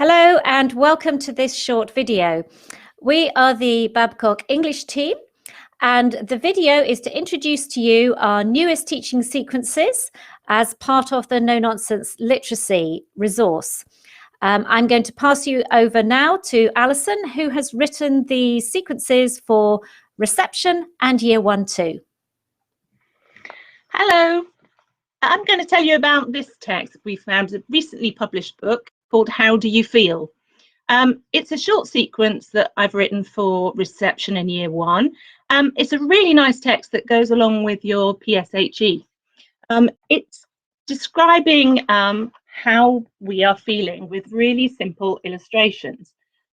Hello and welcome to this short video. We are the Babcock English Team, and the video is to introduce to you our newest teaching sequences as part of the No Nonsense Literacy resource. I'm going to pass you over now to Alison, who has written the sequences for reception and Year 1-2. Hello, I'm going to tell you about this text we found, a recently published book called How Do You Feel? It's a short sequence that I've written for reception in Year 1. It's a really nice text that goes along with your PSHE. It's describing how we are feeling with really simple illustrations.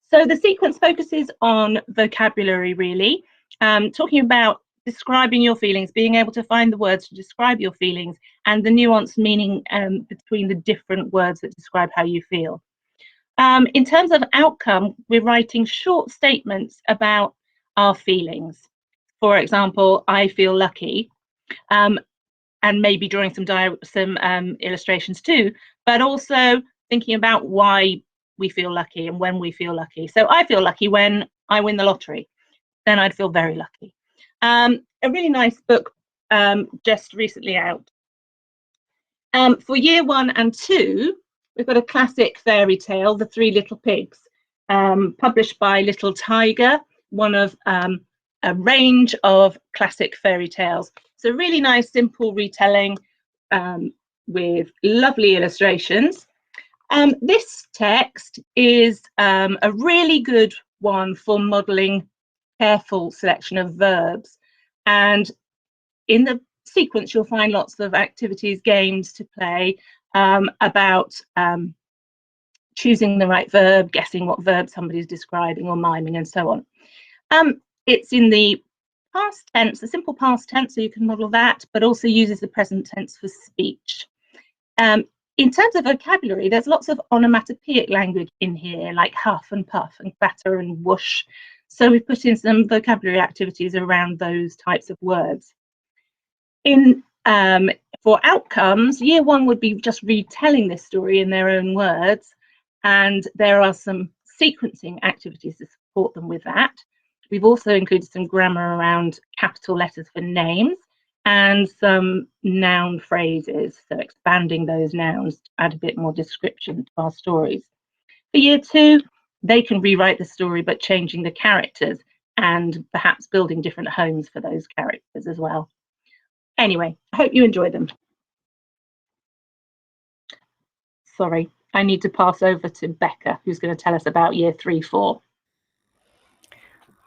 So the sequence focuses on vocabulary, really, talking about describing your feelings, being able to find the words to describe your feelings and the nuanced meaning between the different words that describe how you feel. In terms of outcome, we're writing short statements about our feelings. For example, I feel lucky, and maybe drawing some illustrations too, but also thinking about why we feel lucky and when we feel lucky. So I feel lucky when I win the lottery, then I'd feel very lucky. A really nice book just recently out. For Year 1 and 2, we've got a classic fairy tale, The Three Little Pigs, published by Little Tiger, one of a range of classic fairy tales. It's a really nice, simple retelling with lovely illustrations. This text is a really good one for modelling careful selection of verbs, and in the sequence you'll find lots of activities, games to play about choosing the right verb, guessing what verb somebody's describing or miming and so on. It's in the past tense, the simple past tense, so you can model that, but also uses the present tense for speech. In terms of vocabulary, there's lots of onomatopoeic language in here, like huff and puff and clatter and whoosh. So we've put in some vocabulary activities around those types of words. For outcomes, Year 1 would be just retelling this story in their own words, and there are some sequencing activities to support them with that. We've also included some grammar around capital letters for names and some noun phrases, so expanding those nouns to add a bit more description to our stories. For Year 2, they can rewrite the story but changing the characters and perhaps building different homes for those characters as well. Anyway, I hope you enjoy them. Sorry, I need to pass over to Becca, who's going to tell us about Year 3-4.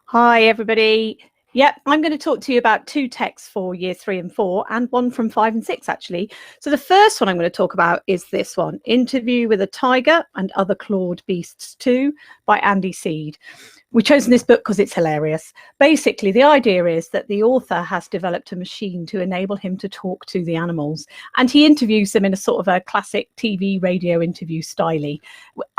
Hi, everybody. Yep, I'm going to talk to you about two texts for Year 3 and 4 and one from 5 and 6, actually. So the first one I'm going to talk about is this one, Interview with a Tiger and Other Clawed Beasts 2 by Andy Seed. We've chosen this book because it's hilarious. Basically, the idea is that the author has developed a machine to enable him to talk to the animals, and he interviews them in a sort of a classic TV radio interview style,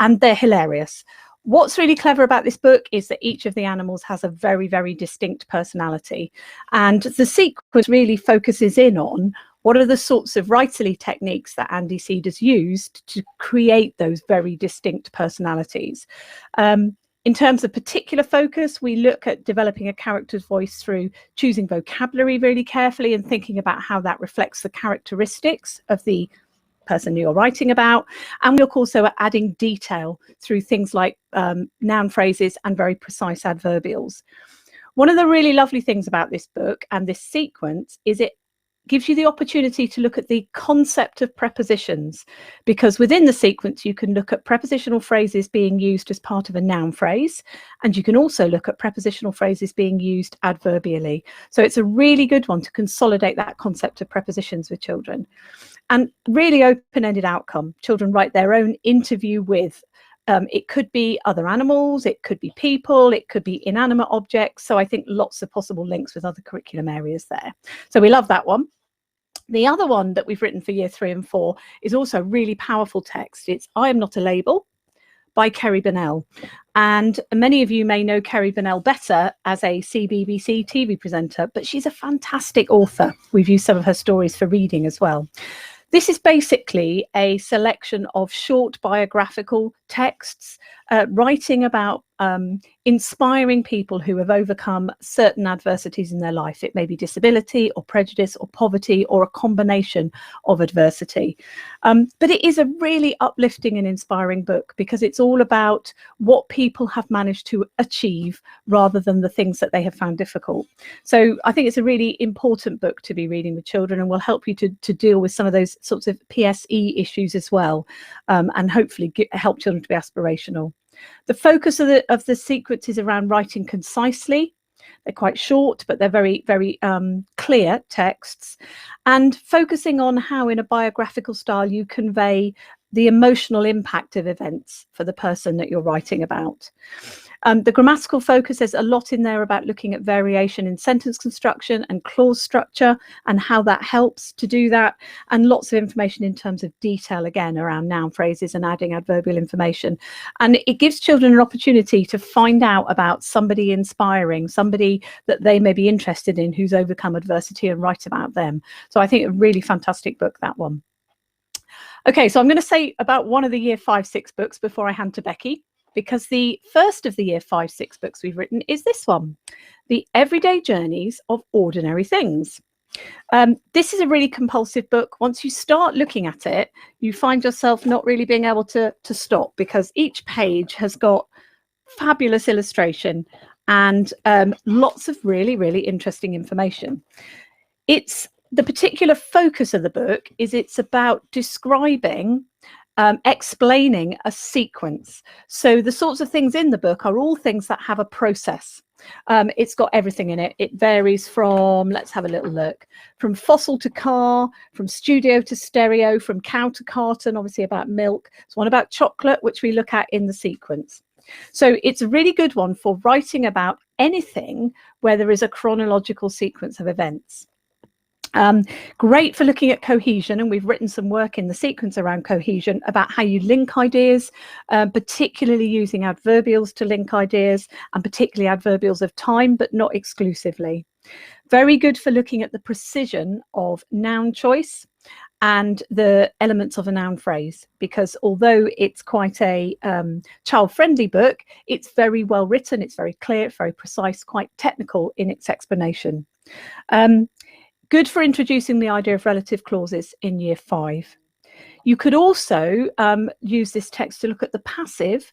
and they're hilarious. What's really clever about this book is that each of the animals has a very, very distinct personality, and the sequence really focuses in on what are the sorts of writerly techniques that Andy Seed has used to create those very distinct personalities. In terms of particular focus, we look at developing a character's voice through choosing vocabulary really carefully and thinking about how that reflects the characteristics of the person you're writing about. And we look also at adding detail through things like noun phrases and very precise adverbials. One of the really lovely things about this book and this sequence is it gives you the opportunity to look at the concept of prepositions, because within the sequence you can look at prepositional phrases being used as part of a noun phrase, and you can also look at prepositional phrases being used adverbially. So it's a really good one to consolidate that concept of prepositions with children. And really open-ended outcome. Children write their own interview with. It could be other animals, it could be people, it could be inanimate objects. So I think lots of possible links with other curriculum areas there. So we love that one. The other one that we've written for Year 3 and 4 is also a really powerful text. It's I Am Not a Label by Kerry Bonnell. And many of you may know Kerry Bonnell better as a CBBC TV presenter, but she's a fantastic author. We've used some of her stories for reading as well. This is basically a selection of short biographical texts writing about inspiring people who have overcome certain adversities in their life. It may be disability or prejudice or poverty or a combination of adversity. But it is a really uplifting and inspiring book because it's all about what people have managed to achieve rather than the things that they have found difficult. So I think it's a really important book to be reading with children and will help you to deal with some of those sorts of PSE issues as well, and hopefully help children to be aspirational. The focus of the sequence is around writing concisely. They're quite short, but they're very, very clear texts, and focusing on how in a biographical style you convey the emotional impact of events for the person that you're writing about. The grammatical focus, there's a lot in there about looking at variation in sentence construction and clause structure and how that helps to do that, and lots of information in terms of detail again around noun phrases and adding adverbial information. And it gives children an opportunity to find out about somebody inspiring, somebody that they may be interested in who's overcome adversity, and write about them. So I think a really fantastic book, that one. Okay, so I'm going to say about one of the year 5-6 books before I hand to Becky, because the first of the year 5-6 books we've written is this one, The Everyday Journeys of Ordinary Things. This is a really compulsive book. Once you start looking at it, you find yourself not really being able to stop, because each page has got fabulous illustration and lots of really, really interesting information. The particular focus of the book is it's about describing, explaining a sequence. So the sorts of things in the book are all things that have a process. It's got everything in it. It varies from, let's have a little look, from fossil to car, from studio to stereo, from cow to carton, obviously about milk. It's one about chocolate, which we look at in the sequence. So it's a really good one for writing about anything where there is a chronological sequence of events. Great for looking at cohesion, and we've written some work in the sequence around cohesion about how you link ideas, particularly using adverbials to link ideas, and particularly adverbials of time, but not exclusively. Very good for looking at the precision of noun choice and the elements of a noun phrase, because although it's quite a child-friendly book, it's very well written, it's very clear, it's very precise, quite technical in its explanation. Good for introducing the idea of relative clauses in year 5. You could also use this text to look at the passive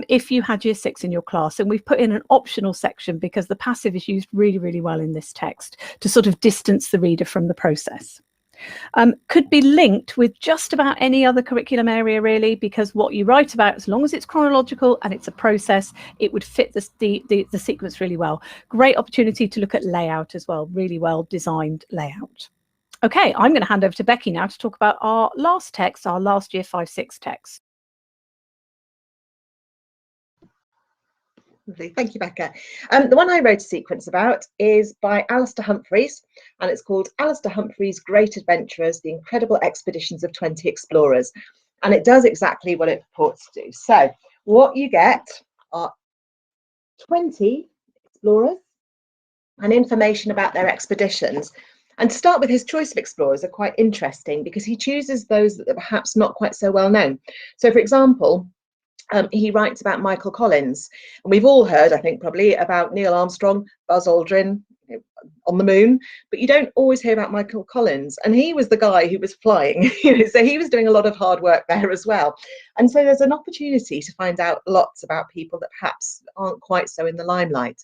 if you had year 6 in your class, and we've put in an optional section because the passive is used really, really well in this text to sort of distance the reader from the process. Could be linked with just about any other curriculum area, really, because what you write about, as long as it's chronological and it's a process, it would fit the sequence really well. Great opportunity to look at layout as well, really well designed layout. Okay, I'm going to hand over to Becky now to talk about our last text, our last year 5-6 text. Lovely. Thank you, Becca. The one I wrote a sequence about is by Alistair Humphreys, and it's called Alistair Humphreys' Great Adventurers, The Incredible Expeditions of 20 Explorers. And it does exactly what it purports to do. So what you get are 20 explorers and information about their expeditions. And to start with, his choice of explorers are quite interesting because he chooses those that are perhaps not quite so well known. So, for example, he writes about Michael Collins, and we've all heard, I think, probably about Neil Armstrong, Buzz Aldrin on the moon, but you don't always hear about Michael Collins, and he was the guy who was flying, so he was doing a lot of hard work there as well. And so there's an opportunity to find out lots about people that perhaps aren't quite so in the limelight.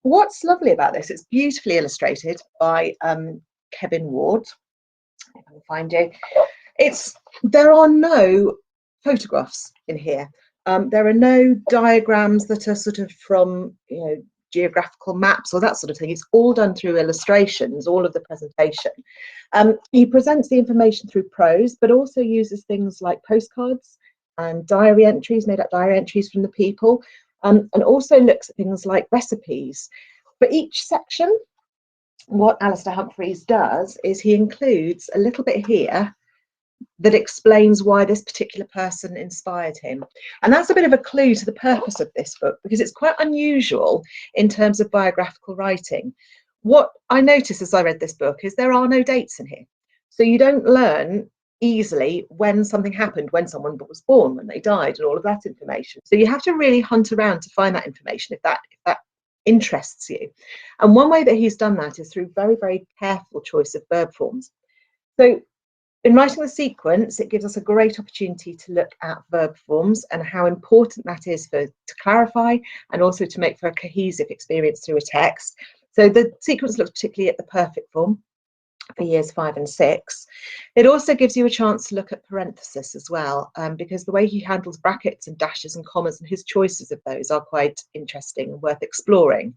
What's lovely about this, it's beautifully illustrated by Kevin Ward, if I can find you. There are no photographs in here. There are no diagrams that are sort of from, geographical maps or that sort of thing. It's all done through illustrations, all of the presentation. He presents the information through prose, but also uses things like postcards and diary entries, made up diary entries from the people, and also looks at things like recipes. For each section, what Alistair Humphreys does is he includes a little bit here that explains why this particular person inspired him. And that's a bit of a clue to the purpose of this book, because it's quite unusual in terms of biographical writing. What I noticed as I read this book is there are no dates in here. So you don't learn easily when something happened, when someone was born, when they died, and all of that information. So you have to really hunt around to find that information if that interests you. And one way that he's done that is through very, very careful choice of verb forms. So in writing the sequence, it gives us a great opportunity to look at verb forms and how important that is to clarify and also to make for a cohesive experience through a text. So the sequence looks particularly at the perfect form for years 5 and 6. It also gives you a chance to look at parenthesis as well, because the way he handles brackets and dashes and commas and his choices of those are quite interesting and worth exploring.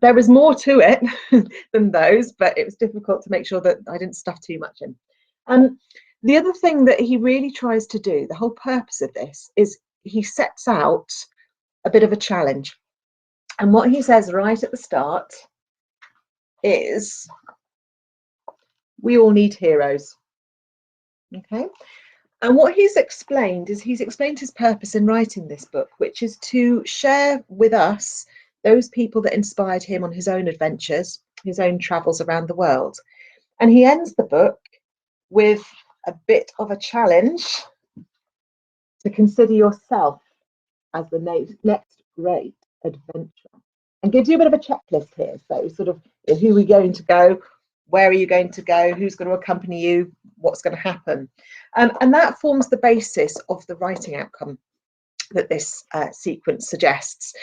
There is more to it than those, but it was difficult to make sure that I didn't stuff too much in. The other thing that he really tries to do, the whole purpose of this, is he sets out a bit of a challenge. And what he says right at the start is, we all need heroes. Okay. And what he's explained is he's explained his purpose in writing this book, which is to share with us those people that inspired him on his own adventures, his own travels around the world. And he ends the book with a bit of a challenge to consider yourself as the next great adventure, and gives you a bit of a checklist here. So sort of, who are we going to go? Where are you going to go? Who's going to accompany you? What's going to happen? And that forms the basis of the writing outcome that this sequence suggests.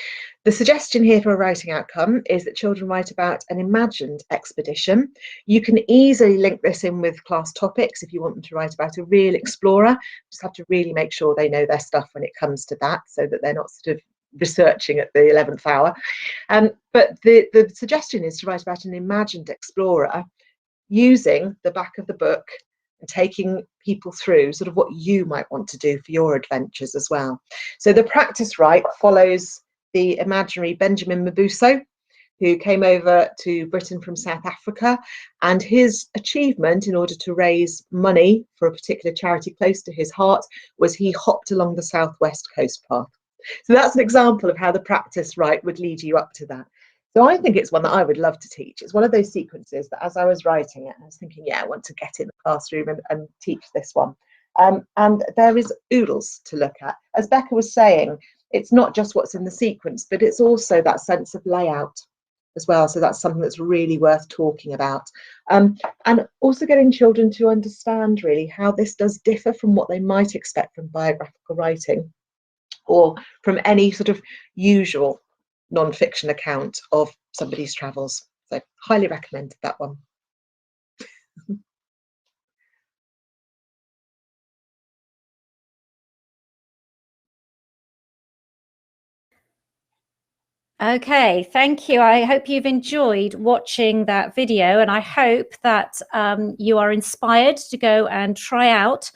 The suggestion here for a writing outcome is that children write about an imagined expedition. You can easily link this in with class topics if you want them to write about a real explorer. Just have to really make sure they know their stuff when it comes to that, so that they're not sort of researching at the 11th hour. But the suggestion is to write about an imagined explorer using the back of the book and taking people through sort of what you might want to do for your adventures as well. So the practice write follows the imaginary Benjamin Mabuso, who came over to Britain from South Africa, and his achievement in order to raise money for a particular charity close to his heart was he hopped along the southwest coast path. So that's an example of how the practice write would lead you up to that. So I think it's one that I would love to teach. It's one of those sequences that as I was writing it, I was thinking, yeah, I want to get in the classroom and teach this one. And there is oodles to look at. As Becca was saying, it's not just what's in the sequence, but it's also that sense of layout as well. So that's something that's really worth talking about. And also getting children to understand really how this does differ from what they might expect from biographical writing or from any sort of usual non-fiction account of somebody's travels. So highly recommend that one. Okay, thank you. I hope you've enjoyed watching that video, and I hope that you are inspired to go and try out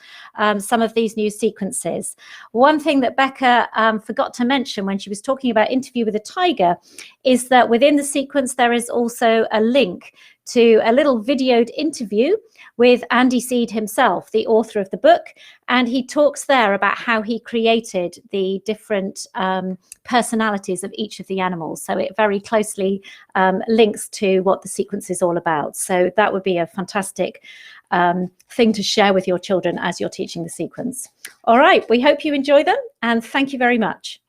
some of these new sequences. One thing that Becca forgot to mention when she was talking about Interview with a Tiger is that within the sequence there is also a link to a little videoed interview with Andy Seed himself, the author of the book, and he talks there about how he created the different personalities of each of the animals. So it very closely links to what the sequence is all about. So that would be a fantastic thing to share with your children as you're teaching the sequence. All right, we hope you enjoy them, and thank you very much.